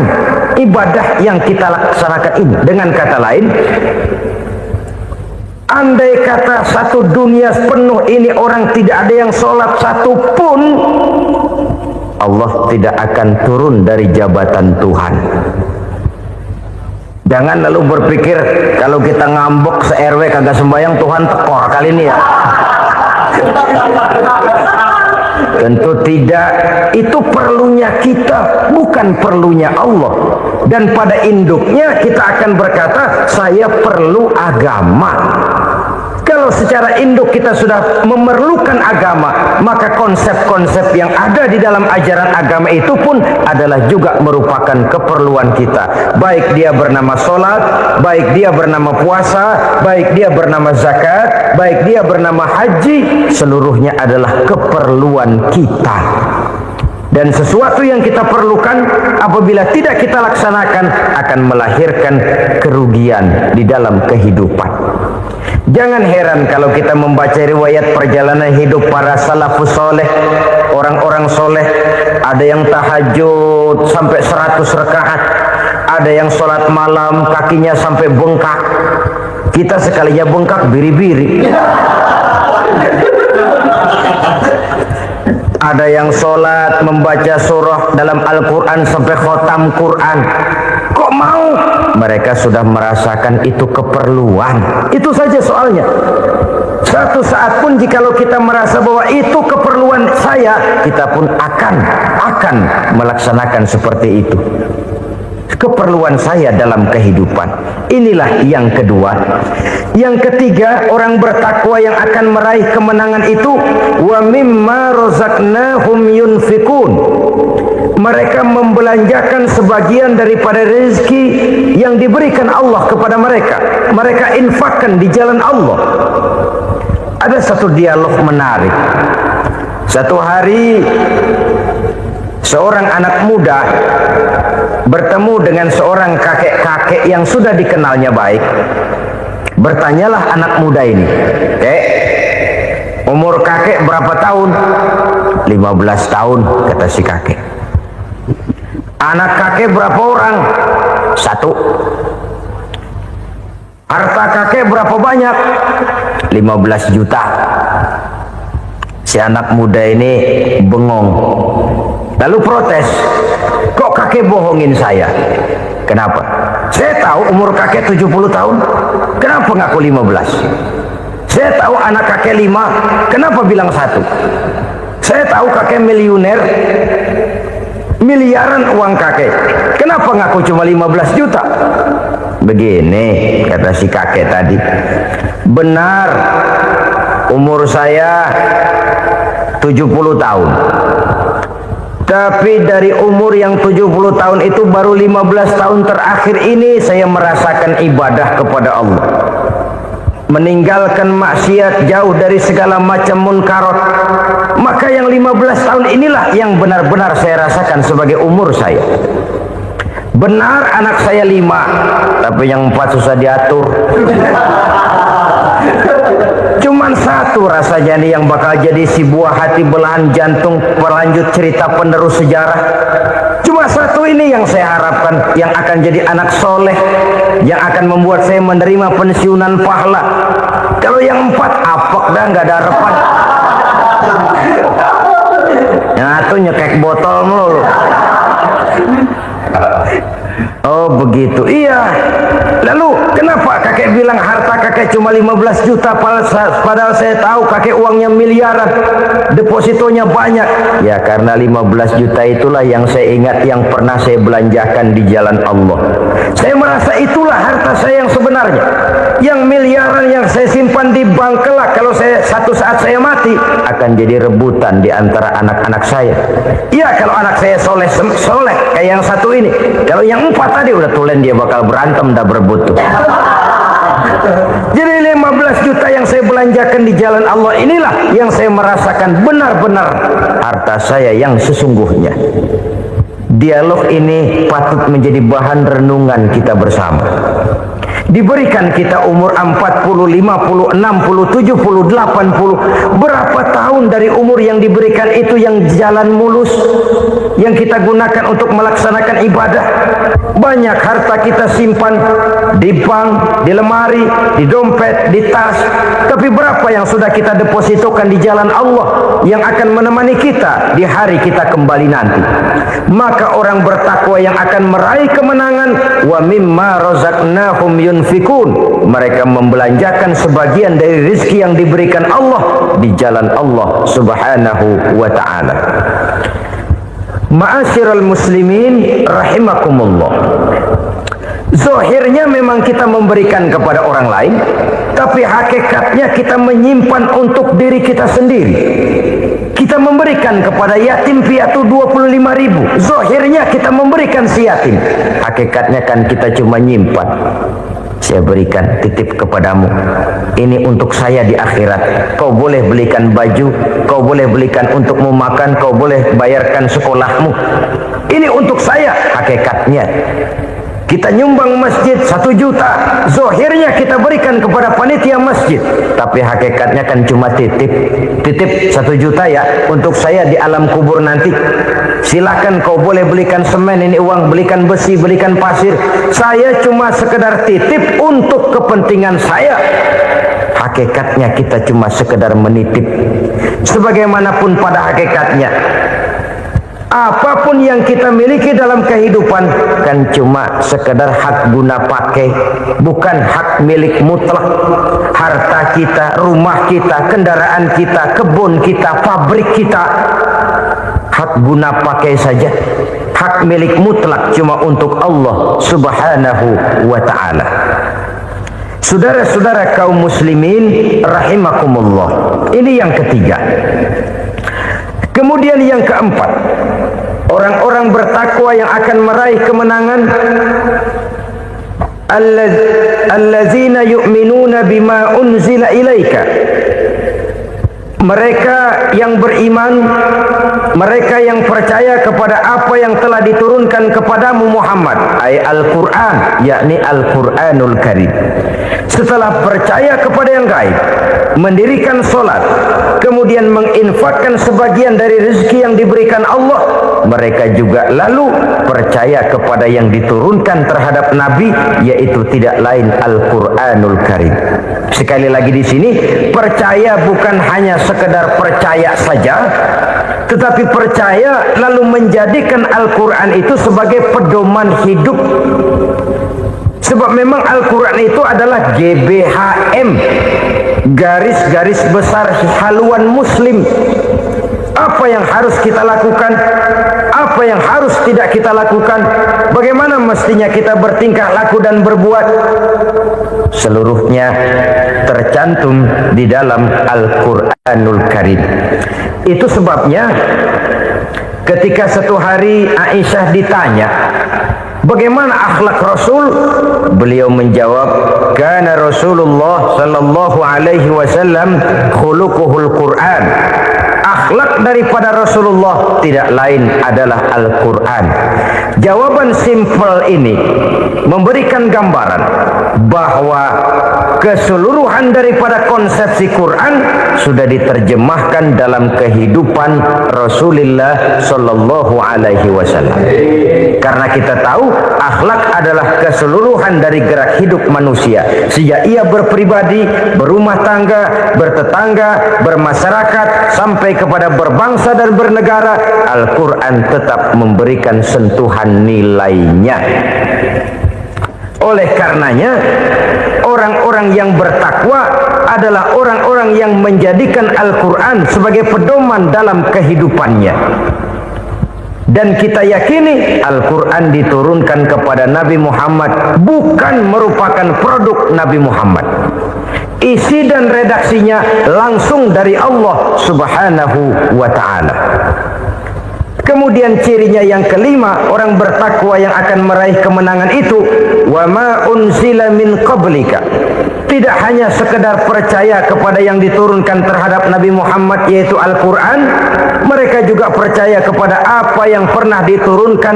ibadah yang kita laksanakan ini. Dengan kata lain, andai kata satu dunia penuh ini orang tidak ada yang sholat satu pun, Allah tidak akan turun dari jabatan Tuhan. Jangan lalu berpikir kalau kita ngambek se-RW kagak sembahyang Tuhan tekor kali ini ya. Tentu tidak. Itu perlunya kita, bukan perlunya Allah. Dan pada induknya kita akan berkata, saya perlu agama. Kalau secara induk kita sudah memerlukan agama, maka konsep-konsep yang ada di dalam ajaran agama itu pun adalah juga merupakan keperluan kita. Baik dia bernama sholat, baik dia bernama puasa, baik dia bernama zakat, baik dia bernama haji, seluruhnya adalah keperluan kita. Dan sesuatu yang kita perlukan apabila tidak kita laksanakan akan melahirkan kerugian di dalam kehidupan. Jangan heran kalau kita membaca riwayat perjalanan hidup para salafus soleh, orang-orang soleh. Ada yang tahajud sampai 100 rakaat, ada yang sholat malam kakinya sampai bengkak. Kita sekalinya bengkak biri-biri. Ada yang sholat membaca surah dalam Al-Quran sampai khotam Quran. Kok mau? Mereka sudah merasakan itu keperluan. Itu saja soalnya. Satu saat pun jikalau kita merasa bahwa itu keperluan saya, kita pun akan melaksanakan seperti itu. Keperluan saya dalam kehidupan. Inilah yang kedua. Yang ketiga, orang bertakwa yang akan meraih kemenangan itu, wa mimma razaqnahum yunfikun. Mereka membelanjakan sebagian daripada rezeki yang diberikan Allah kepada mereka. Mereka infakkan di jalan Allah. Ada satu dialog menarik. Satu hari seorang anak muda bertemu dengan seorang kakek-kakek yang sudah dikenalnya baik. Bertanyalah anak muda ini, umur kakek berapa tahun? 15 tahun, kata si kakek. Anak kakek berapa orang? 1. Harta kakek berapa banyak? 15 juta. Si anak muda ini bengong, lalu protes, kok kakek bohongin saya? Kenapa? Saya tahu umur kakek 70 tahun, kenapa ngaku 15? Saya tahu anak kakek 5, kenapa bilang 1? Saya tahu kakek miliuner, miliaran uang kakek, kenapa ngaku cuma 15 juta? Begini kata si kakek tadi, benar umur saya 70 tahun, tapi dari umur yang 70 tahun itu baru 15 tahun terakhir ini saya merasakan ibadah kepada Allah, meninggalkan maksiat, jauh dari segala macam munkarat. Maka yang 15 tahun inilah yang benar-benar saya rasakan sebagai umur saya. Benar anak saya 5, tapi yang 4 susah diatur. Cuman 1 rasanya nih yang bakal jadi si buah hati, belahan jantung, pelanjut cerita penerus sejarah. Cuma 1 ini yang saya harapkan, yang akan jadi anak soleh, yang akan membuat saya menerima pensiunan pahala. Kalau yang 4 apek dah, nggak ada harapan. Yang 1 nyekek botol mulu. Oh begitu, iya. Lalu kenapa kakek bilang harta kakek cuma 15 juta padahal saya tahu kakek uangnya miliaran, depositonya banyak? Ya karena 15 juta itulah yang saya ingat, yang pernah saya belanjakan di jalan Allah. Saya merasa itulah harta saya yang sebenarnya. Yang miliaran yang saya simpan di bank kelak, kalau satu saat saya mati, akan jadi rebutan di antara anak-anak saya. Iya kalau anak saya soleh kayak yang 1 ini. Kalau yang 4 tadi udah tulen dia bakal berantem dah berebut tuh. Jadi 15 juta yang saya belanjakan di jalan Allah inilah yang saya merasakan benar-benar harta saya yang sesungguhnya. Dialog ini patut menjadi bahan renungan kita bersama. Diberikan kita umur 40, 50, 60, 70, 80. Berapa tahun dari umur yang diberikan itu yang jalan mulus, yang kita gunakan untuk melaksanakan ibadah? Banyak harta kita simpan di bank, di lemari, di dompet, di tas. Tapi berapa yang sudah kita depositokan di jalan Allah yang akan menemani kita di hari kita kembali nanti? Maka orang bertakwa yang akan meraih kemenangan, wa mimma razaqnahum yunfikun, mereka membelanjakan sebagian dari rezeki yang diberikan Allah di jalan Allah Subhanahu wa ta'ala. Ma'asyiral muslimin rahimakumullah, zahirnya memang kita memberikan kepada orang lain, tapi hakikatnya kita menyimpan untuk diri kita sendiri. Kita memberikan kepada yatim piatu 25.000. Zahirnya kita memberikan si yatim, hakikatnya kan kita cuma nyimpan. Saya berikan, titip kepadamu, ini untuk saya di akhirat. Kau boleh belikan baju, kau boleh belikan untukmu makan, kau boleh bayarkan sekolahmu. Ini untuk saya. Hakikatnya kita nyumbang masjid 1 juta, zahirnya kita berikan kepada panitia masjid, tapi hakikatnya kan cuma titip 1 juta ya, untuk saya di alam kubur nanti. Silakan kau boleh belikan semen, ini uang, belikan besi, belikan pasir. Saya cuma sekedar titip untuk kepentingan saya. Hakikatnya kita cuma sekedar menitip. Sebagaimanapun pada hakikatnya, apapun yang kita miliki dalam kehidupan kan cuma sekedar hak guna pakai, bukan hak milik mutlak. Harta kita, rumah kita, kendaraan kita, kebun kita, pabrik kita, hak guna pakai saja. Hak milik mutlak cuma untuk Allah Subhanahu wa ta'ala. Saudara-saudara kaum muslimin rahimakumullah, ini yang ketiga. Kemudian yang keempat, orang-orang bertakwa yang akan meraih kemenangan, allazina yu'minuna bima unzila ilaika, mereka yang beriman, mereka yang percaya kepada apa yang telah diturunkan kepadamu Muhammad, ay Al-Quran, yakni Al-Quranul Karim. Setelah percaya kepada yang gaib, mendirikan solat, kemudian menginfakkan sebagian dari rezeki yang diberikan Allah, mereka juga lalu percaya kepada yang diturunkan terhadap Nabi, yaitu tidak lain Al-Quranul Karim. Sekali lagi di sini, percaya bukan hanya sekedar percaya saja, tetapi percaya lalu menjadikan Al-Quran itu sebagai pedoman hidup. Sebab memang Al-Quran itu adalah GBHM, garis-garis besar haluan muslim. Apa yang harus kita lakukan, apa yang harus tidak kita lakukan, bagaimana mestinya kita bertingkah laku dan berbuat, seluruhnya tercantum di dalam Al-Quranul Karim. Itu sebabnya ketika satu hari Aisyah ditanya, bagaimana akhlak Rasul? Beliau menjawab, kana Rasulullah sallallahu alaihi wasallam khuluquhul Quran. Akhlak daripada Rasulullah tidak lain adalah Al-Quran. Jawaban simpel ini memberikan gambaran bahwa keseluruhan daripada konsepsi Quran sudah diterjemahkan dalam kehidupan Rasulullah sallallahu alaihi wasallam. Karena kita tahu akhlak adalah keseluruhan dari gerak hidup manusia. Sejak ia berpribadi, berumah tangga, bertetangga, bermasyarakat, sampai kepada berbangsa dan bernegara, Al-Quran tetap memberikan sentuhan nilainya. Oleh karenanya, orang-orang yang bertakwa adalah orang-orang yang menjadikan Al-Quran sebagai pedoman dalam kehidupannya. Dan kita yakini Al-Quran diturunkan kepada Nabi Muhammad bukan merupakan produk Nabi Muhammad. Isi dan redaksinya langsung dari Allah Subhanahu wa ta'ala. Kemudian cirinya yang kelima, orang bertakwa yang akan meraih kemenangan itu, wa ma unzila min qablika, tidak hanya sekedar percaya kepada yang diturunkan terhadap Nabi Muhammad yaitu Al-Quran, mereka juga percaya kepada apa yang pernah diturunkan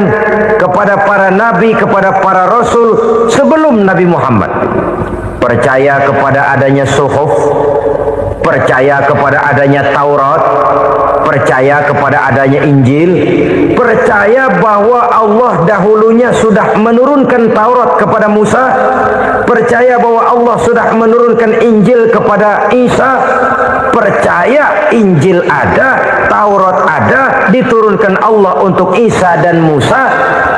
kepada para nabi, kepada para rasul sebelum Nabi Muhammad. Percaya kepada adanya suhuf, percaya kepada adanya Taurat, percaya kepada adanya Injil, percaya bahwa Allah dahulunya sudah menurunkan Taurat kepada Musa, percaya bahwa Allah sudah menurunkan Injil kepada Isa, percaya Injil ada, Taurat ada, diturunkan Allah untuk Isa dan Musa,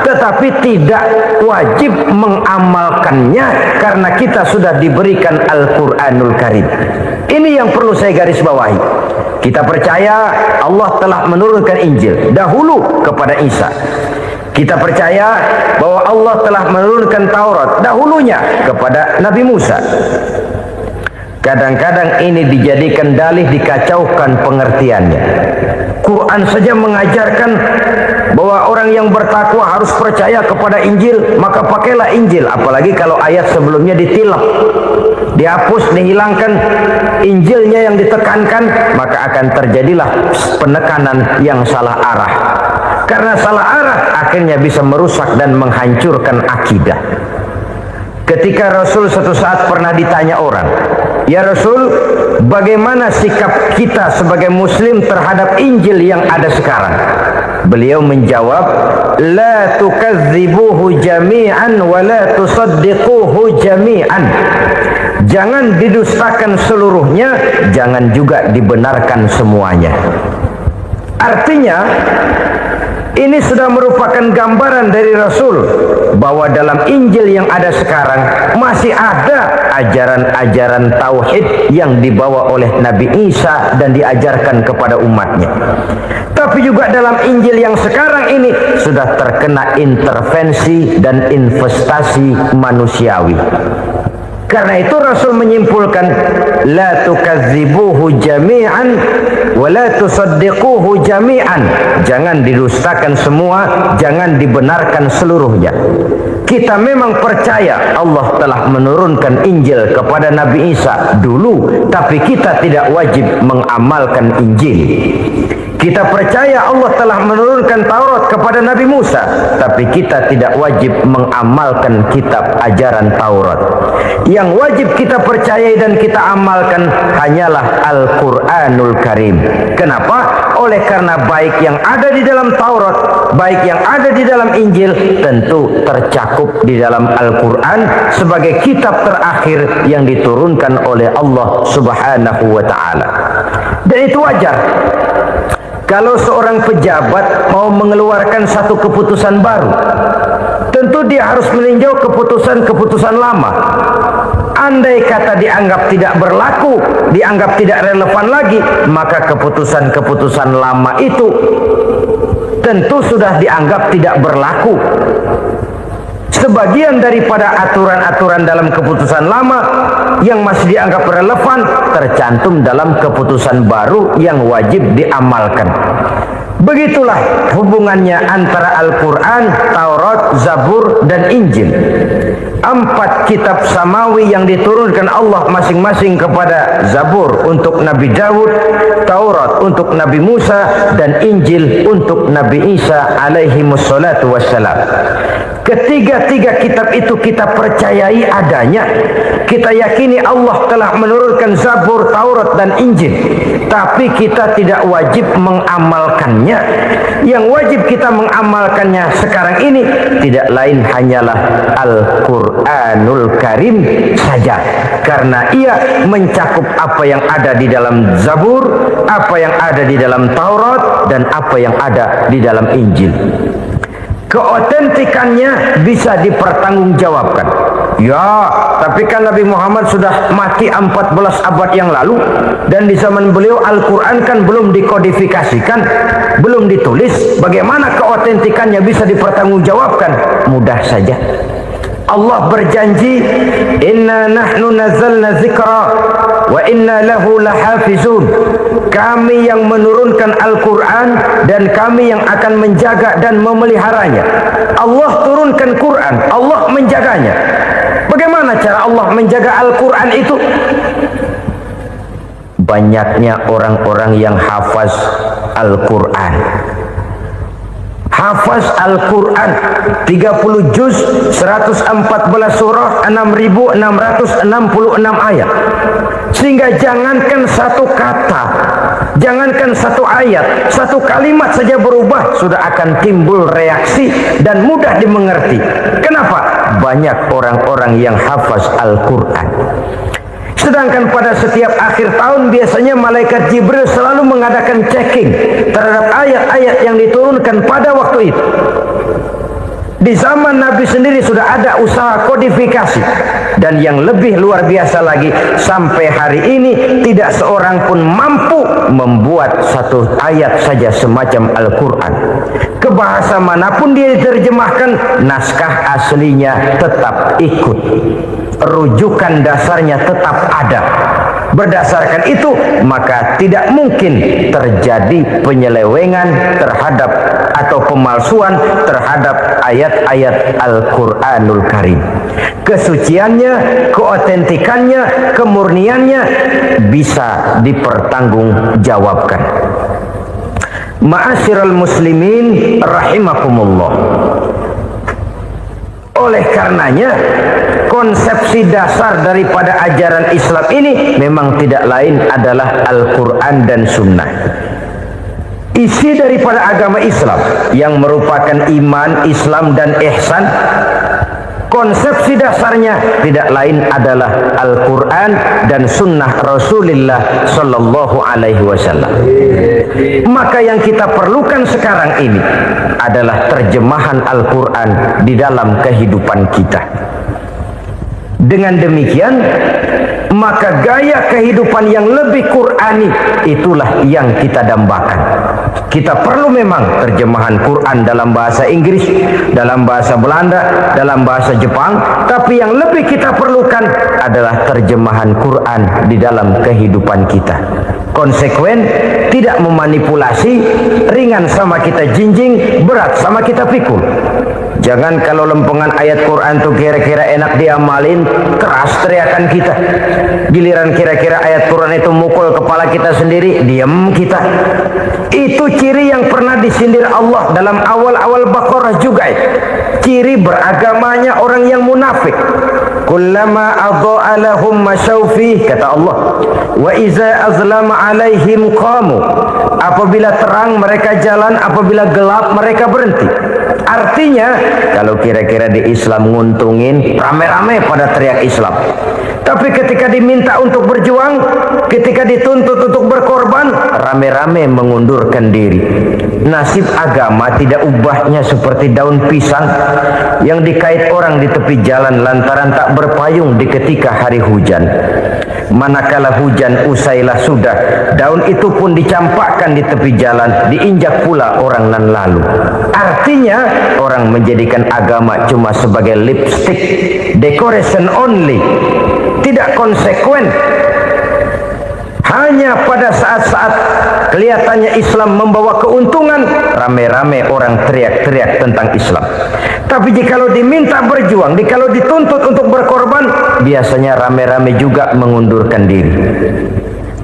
tetapi tidak wajib mengamalkannya karena kita sudah diberikan Al-Quranul Karim. Ini yang perlu saya garis bawahi. Kita percaya Allah telah menurunkan Injil dahulu kepada Isa. Kita percaya bahwa Allah telah menurunkan Taurat dahulunya kepada Nabi Musa. Kadang-kadang ini dijadikan dalih, dikacaukan pengertiannya. Quran saja mengajarkan bahwa orang yang bertakwa harus percaya kepada Injil, maka pakailah Injil. Apalagi kalau ayat sebelumnya ditilap, dihapus, dihilangkan, Injilnya yang ditekankan, maka akan terjadilah penekanan yang salah arah. Karena salah arah akhirnya bisa merusak dan menghancurkan akidah. Ketika Rasul suatu saat pernah ditanya orang, "Ya Rasul, bagaimana sikap kita sebagai muslim terhadap Injil yang ada sekarang?" Beliau menjawab, "La tukadzibuhu jami'an wa la tusaddiquhu jami'an." Jangan didustakan seluruhnya, jangan juga dibenarkan semuanya. Artinya, ini sudah merupakan gambaran dari Rasul bahwa dalam Injil yang ada sekarang masih ada ajaran-ajaran tauhid yang dibawa oleh Nabi Isa dan diajarkan kepada umatnya. Tapi juga dalam Injil yang sekarang ini sudah terkena intervensi dan investasi manusiawi. Karena itu Rasul menyimpulkan, la tukadzibuhu jami'an wa la tusaddiquhu jami'an. Jangan didustakan semua, jangan dibenarkan seluruhnya. Kita memang percaya Allah telah menurunkan Injil kepada Nabi Isa dulu, tapi kita tidak wajib mengamalkan Injil. Kita percaya Allah telah menurunkan Taurat kepada Nabi Musa, tapi kita tidak wajib mengamalkan kitab ajaran Taurat. Yang wajib kita percayai dan kita amalkan hanyalah Al-Quranul Karim. Kenapa? Oleh karena baik yang ada di dalam Taurat, baik yang ada di dalam Injil, tentu tercakup di dalam Al-Quran sebagai kitab terakhir yang diturunkan oleh Allah Subhanahu wa Ta'ala. Dan itu wajar. Kalau seorang pejabat mau mengeluarkan satu keputusan baru, tentu dia harus meninjau keputusan-keputusan lama. Andai kata dianggap tidak berlaku, dianggap tidak relevan lagi, maka keputusan-keputusan lama itu tentu sudah dianggap tidak berlaku. Sebagian daripada aturan-aturan dalam keputusan lama yang masih dianggap relevan tercantum dalam keputusan baru yang wajib diamalkan. Begitulah hubungannya antara Al-Quran, Taurat, Zabur, dan Injil. 4 kitab samawi yang diturunkan Allah masing-masing kepada Zabur untuk Nabi Daud, Taurat untuk Nabi Musa, dan Injil untuk Nabi Isa alaihi wassalatu wassalam. Ketiga-tiga kitab itu kita percayai adanya. Kita yakini Allah telah menurunkan Zabur, Taurat, dan Injil. Tapi kita tidak wajib mengamalkannya. Yang wajib kita mengamalkannya sekarang ini tidak lain hanyalah Al-Quranul Karim saja. Karena ia mencakup apa yang ada di dalam Zabur, apa yang ada di dalam Taurat, dan apa yang ada di dalam Injil. Keotentikannya bisa dipertanggungjawabkan. Ya, tapi kan Nabi Muhammad sudah mati 14 abad yang lalu, dan di zaman beliau Al-Quran kan belum dikodifikasikan, belum ditulis. Bagaimana keotentikannya bisa dipertanggungjawabkan? Mudah saja. Allah berjanji, "Inna nahnu nazzalna dzikra wa inna lahu lahafizun." Kami yang menurunkan Al-Quran dan kami yang akan menjaga dan memeliharanya. Allah turunkan Quran, Allah menjaganya. Bagaimana cara Allah menjaga menjaga Al-Quran itu? Banyaknya orang-orang yang hafaz Al-Quran. Hafaz Al-Quran 30 juz, 114 surah, 6.666 ayat. Sehingga jangankan satu kata, jangankan satu ayat, satu kalimat saja berubah sudah akan timbul reaksi dan mudah dimengerti. Kenapa? Banyak orang-orang yang hafaz Al-Quran. Sedangkan pada setiap akhir tahun biasanya malaikat Jibril selalu mengadakan checking terhadap ayat-ayat yang diturunkan pada waktu itu. Di zaman Nabi sendiri sudah ada usaha kodifikasi. Dan yang lebih luar biasa lagi, sampai hari ini tidak seorang pun mampu membuat satu ayat saja semacam Al-Quran. Ke bahasa manapun dia diterjemahkan, naskah aslinya tetap ikut. Rujukan dasarnya tetap ada. Berdasarkan itu, maka tidak mungkin terjadi penyelewengan terhadap atau pemalsuan terhadap ayat-ayat Al-Quranul Karim. Kesuciannya, keotentikannya, kemurniannya bisa dipertanggungjawabkan. Ma'asyiral muslimin rahimakumullah. Oleh karenanya, konsepsi dasar daripada ajaran Islam ini memang tidak lain adalah Al-Quran dan Sunnah. Isi daripada agama Islam yang merupakan iman, Islam dan ihsan, konsepsi dasarnya tidak lain adalah Al-Quran dan Sunnah Rasulullah Sallallahu Alaihi Wasallam. Maka yang kita perlukan sekarang ini adalah terjemahan Al-Quran di dalam kehidupan kita. Dengan demikian, maka gaya kehidupan yang lebih Qurani itulah yang kita dambakan. Kita perlu memang terjemahan Quran dalam bahasa Inggris, dalam bahasa Belanda, dalam bahasa Jepang, tapi yang lebih kita perlukan adalah terjemahan Quran di dalam kehidupan kita. Konsekuen, tidak memanipulasi, ringan sama kita jinjing, berat sama kita pikul. Jangan kalau lempengan ayat Quran tuh kira-kira enak diamalin, keras teriakan kita. Giliran kira-kira ayat Quran itu mukul kepala kita sendiri, diam kita. Itu ciri yang pernah disindir Allah dalam awal-awal Baqarah juga. Ciri beragamanya orang yang munafik. Kullama adha'a lahum masyawfih, kata Allah. Wa iza azlama alaihim qamu. Apabila terang mereka jalan, apabila gelap mereka berhenti. Artinya, kalau kira-kira di Islam nguntungin, rame-rame pada teriak Islam. Tapi ketika diminta untuk berjuang, ketika dituntut untuk berkorban, rame-rame mengundurkan diri. Nasib agama tidak ubahnya seperti daun pisang yang dikait orang di tepi jalan lantaran tak berpayung di ketika hari hujan. Manakala hujan usailah sudah, daun itu pun dicampakkan di tepi jalan, diinjak pula orang nan lalu. Artinya, orang menjadikan agama cuma sebagai lipstick, decoration only, tidak konsekuen. Hanya pada saat-saat kelihatannya Islam membawa keuntungan, rame-rame orang teriak-teriak tentang Islam. Tapi jikalau diminta berjuang, jikalau dituntut untuk berkorban, biasanya rame-rame juga mengundurkan diri.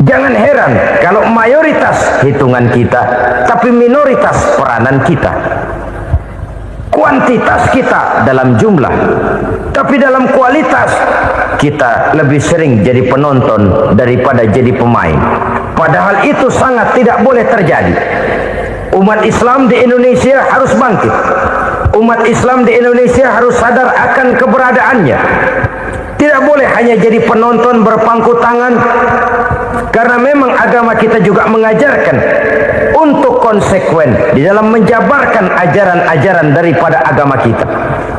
Jangan heran kalau mayoritas hitungan kita, tapi minoritas peranan kita. Kuantitas kita dalam jumlah, tapi dalam kualitas kita lebih sering jadi penonton daripada jadi pemain. Padahal itu sangat tidak boleh terjadi. Umat Islam di Indonesia harus bangkit. Umat Islam di Indonesia harus sadar akan keberadaannya. Tidak boleh hanya jadi penonton berpangku tangan, karena memang agama kita juga mengajarkan untuk konsekuen di dalam menjabarkan ajaran-ajaran daripada agama kita.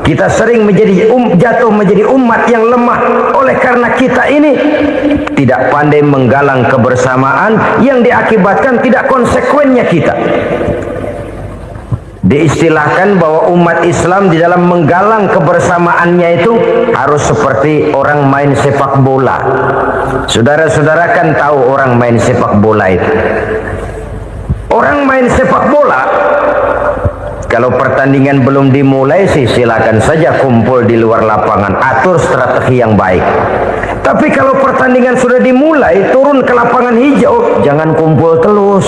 Kita sering menjadi jatuh menjadi umat yang lemah oleh karena kita ini tidak pandai menggalang kebersamaan yang diakibatkan tidak konsekuennya kita. Diistilahkan bahwa umat Islam di dalam menggalang kebersamaannya itu harus seperti orang main sepak bola. Saudara-saudara kan tahu orang main sepak bola itu. Orang main sepak bola Kalau pertandingan belum dimulai sih silakan saja kumpul di luar lapangan, atur strategi yang baik. Tapi kalau pertandingan sudah dimulai, turun ke lapangan hijau, jangan kumpul terus.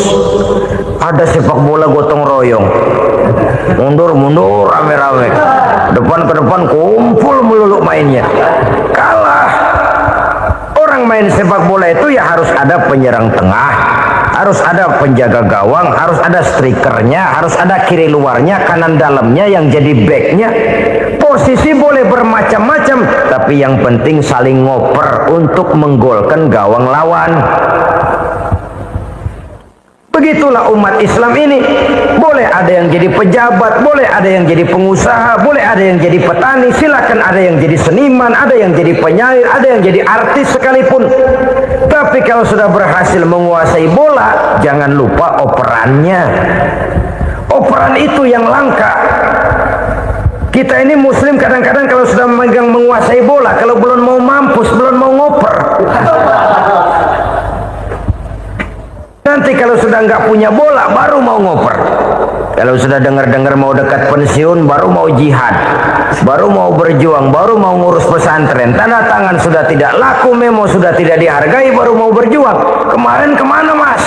Ada sepak bola gotong royong, mundur rame-rame, depan ke depan kumpul melulu mainnya. Kalah. Orang main sepak bola itu ya harus ada penyerang tengah, harus ada penjaga gawang, harus ada strikernya, harus ada kiri luarnya, kanan dalamnya yang jadi backnya. Posisi boleh bermacam-macam, tapi yang penting saling ngoper untuk menggolkan gawang lawan. Begitulah umat Islam ini. Boleh ada yang jadi pejabat, boleh ada yang jadi pengusaha, boleh ada yang jadi petani, silakan ada yang jadi seniman, ada yang jadi penyair, ada yang jadi artis sekalipun. Tapi kalau sudah berhasil menguasai bola, jangan lupa operannya. Operan itu yang langka. Kita ini muslim kadang-kadang kalau sudah memegang menguasai bola, kalau belum mau mampus, belum mau ngoper. Nanti kalau sudah nggak punya bola, baru mau ngoper. Kalau sudah dengar-dengar mau dekat pensiun, baru mau jihad, baru mau berjuang, baru mau ngurus pesantren. Tanda tangan sudah tidak laku, memo sudah tidak dihargai, baru mau berjuang. Kemarin kemana mas?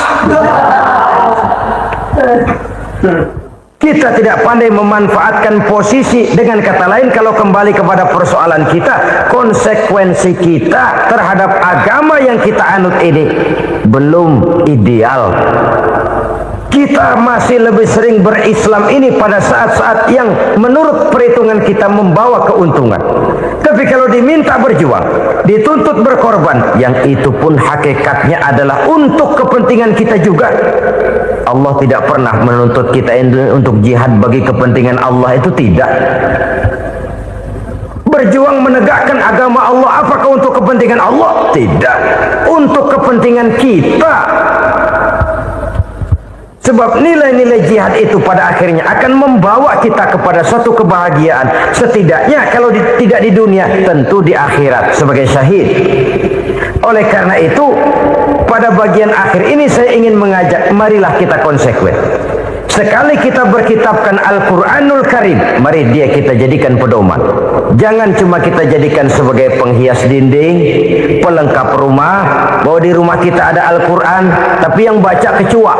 Kita tidak pandai memanfaatkan posisi. Dengan kata lain, kalau kembali kepada persoalan kita, konsekuensi kita terhadap agama yang kita anut ini belum ideal. Kita masih lebih sering berislam ini pada saat-saat yang menurut perhitungan kita membawa keuntungan. Tapi kalau diminta berjuang, dituntut berkorban, yang itu pun hakikatnya adalah untuk kepentingan kita juga. Allah tidak pernah menuntut kita untuk jihad bagi kepentingan Allah, itu tidak. Berjuang menegakkan agama Allah, apakah untuk kepentingan Allah? Tidak. Untuk kepentingan kita. Sebab nilai-nilai jihad itu pada akhirnya akan membawa kita kepada suatu kebahagiaan. Setidaknya kalau tidak di dunia, tentu di akhirat sebagai syahid. Oleh karena itu, pada bagian akhir ini saya ingin mengajak, marilah kita konsekuen. Sekali kita berkitabkan Al-Quranul Karim, mari dia kita jadikan pedoman. Jangan cuma kita jadikan sebagai penghias dinding, pelengkap rumah, bahwa di rumah kita ada Al-Quran, tapi yang baca kecoa.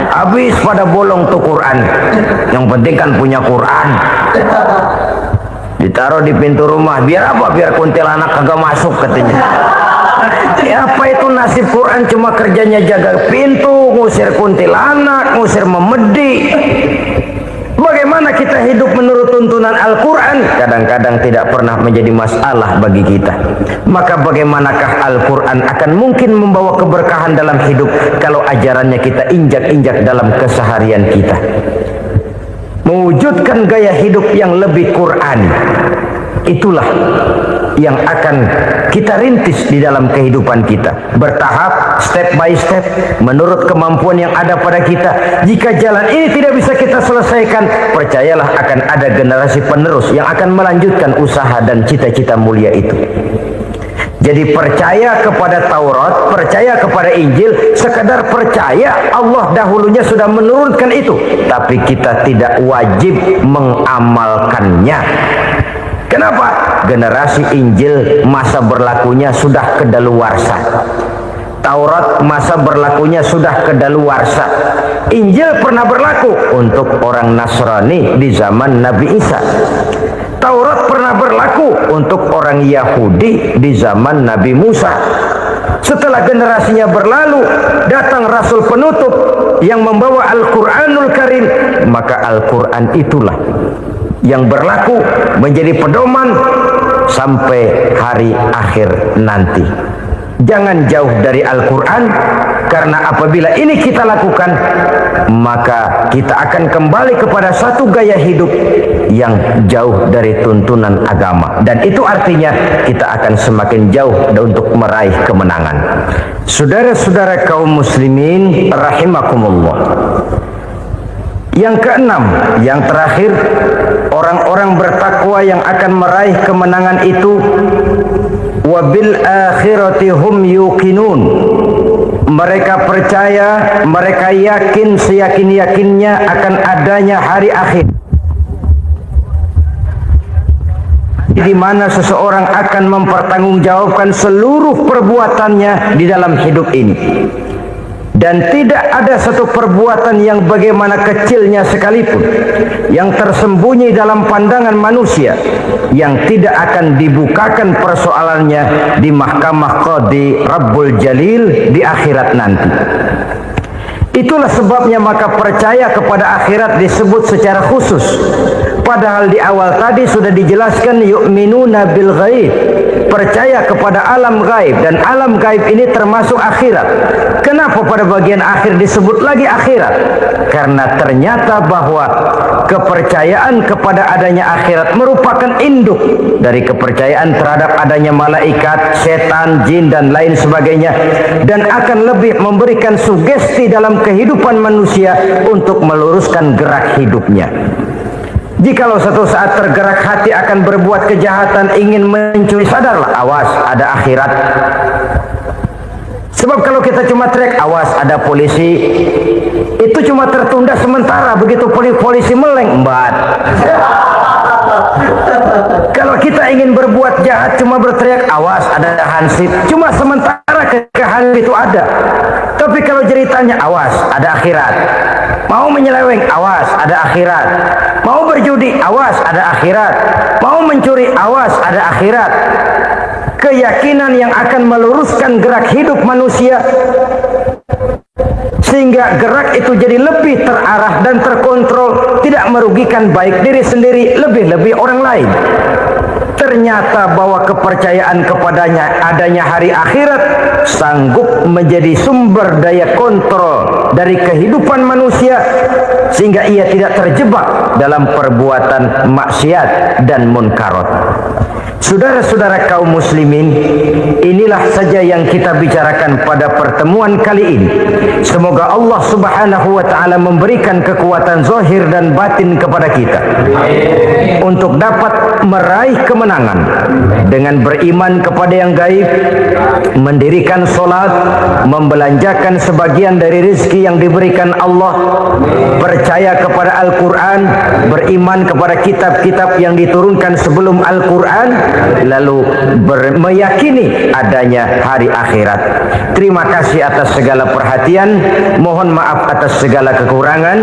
Habis pada bolong tuh Quran. Yang penting kan punya Quran. Ditaruh di pintu rumah, biar apa? Biar kuntilanak kagak masuk katanya. Apa itu nasib Quran? Cuma kerjanya jaga pintu, ngusir kuntilanak, ngusir memedi. Bagaimana kita hidup menurut tuntunan Al-Quran? Kadang-kadang tidak pernah menjadi masalah bagi kita. Maka bagaimanakah Al-Quran akan mungkin membawa keberkahan dalam hidup kalau ajarannya kita injak-injak dalam keseharian kita? Mewujudkan gaya hidup yang lebih Quran, itulah yang akan kita rintis di dalam kehidupan kita, bertahap, step by step, menurut kemampuan yang ada pada kita. Jika jalan ini tidak bisa kita selesaikan, percayalah akan ada generasi penerus yang akan melanjutkan usaha dan cita-cita mulia itu. Jadi percaya kepada Taurat, percaya kepada Injil, sekadar percaya Allah dahulunya sudah menurunkan itu, tapi kita tidak wajib mengamalkannya. Kenapa? Generasi Injil masa berlakunya sudah kedaluarsa. Taurat masa berlakunya sudah kedaluarsa. Injil pernah berlaku untuk orang Nasrani di zaman Nabi Isa. Taurat pernah berlaku untuk orang Yahudi di zaman Nabi Musa. Setelah generasinya berlalu, datang Rasul penutup yang membawa Al-Quranul Karim. Maka Al-Quran itulah yang berlaku menjadi pedoman sampai hari akhir nanti. Jangan jauh dari Al-Quran, karena apabila ini kita lakukan, maka kita akan kembali kepada satu gaya hidup yang jauh dari tuntunan agama, dan itu artinya kita akan semakin jauh untuk meraih kemenangan. Saudara-saudara kaum muslimin rahimakumullah, yang keenam, yang terakhir, orang-orang bertakwa yang akan meraih kemenangan itu wabil akhirati hum yuqinun, mereka percaya, mereka yakin seyakin-yakinnya akan adanya hari akhir, di mana seseorang akan mempertanggungjawabkan seluruh perbuatannya di dalam hidup ini. Dan tidak ada satu perbuatan yang bagaimana kecilnya sekalipun yang tersembunyi dalam pandangan manusia yang tidak akan dibukakan persoalannya di mahkamah Qadi Rabbul Jalil di akhirat nanti. Itulah sebabnya maka percaya kepada akhirat disebut secara khusus. Padahal di awal tadi sudah dijelaskan yu'minuna bil ghaib, percaya kepada alam gaib, dan alam gaib ini termasuk akhirat. Kenapa pada bagian akhir disebut lagi akhirat? Karena ternyata bahwa kepercayaan kepada adanya akhirat merupakan induk dari kepercayaan terhadap adanya malaikat, setan, jin dan lain sebagainya, dan akan lebih memberikan sugesti dalam kehidupan manusia untuk meluruskan gerak hidupnya. Jikalau satu saat tergerak hati akan berbuat kejahatan, ingin mencuri, sadarlah, awas ada akhirat. Sebab kalau kita cuma teriak awas ada polisi, itu cuma tertunda sementara, begitu polisi meleng embat. Kalau kita ingin berbuat jahat cuma berteriak awas ada hansip, cuma sementara kehansip itu ada. Tapi kalau ceritanya awas ada akhirat, mau menyeleweng awas ada akhirat, mau berjudi awas ada akhirat, mau mencuri awas ada akhirat. Keyakinan yang akan meluruskan gerak hidup manusia sehingga gerak itu jadi lebih terarah dan terkontrol, tidak merugikan baik diri sendiri, lebih-lebih orang lain. Ternyata bahwa kepercayaan kepadanya adanya hari akhirat sanggup menjadi sumber daya kontrol dari kehidupan manusia sehingga ia tidak terjebak dalam perbuatan maksiat dan munkarat. Saudara-saudara kaum muslimin, inilah saja yang kita bicarakan pada pertemuan kali ini. Semoga Allah Subhanahu wa taala memberikan kekuatan zahir dan batin kepada kita untuk dapat meraih kemenangan dengan beriman kepada yang gaib, mendirikan solat, membelanjakan sebagian dari rezeki yang diberikan Allah, percaya kepada Al-Quran, beriman kepada kitab-kitab yang diturunkan sebelum Al-Quran, lalu meyakini adanya hari akhirat. Terima kasih atas segala perhatian, mohon maaf atas segala kekurangan.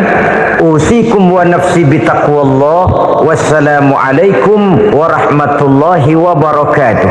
Usikum wa nafsi bitaqwallah. Wassalamualaikum warahmatullahi wabarakatuh.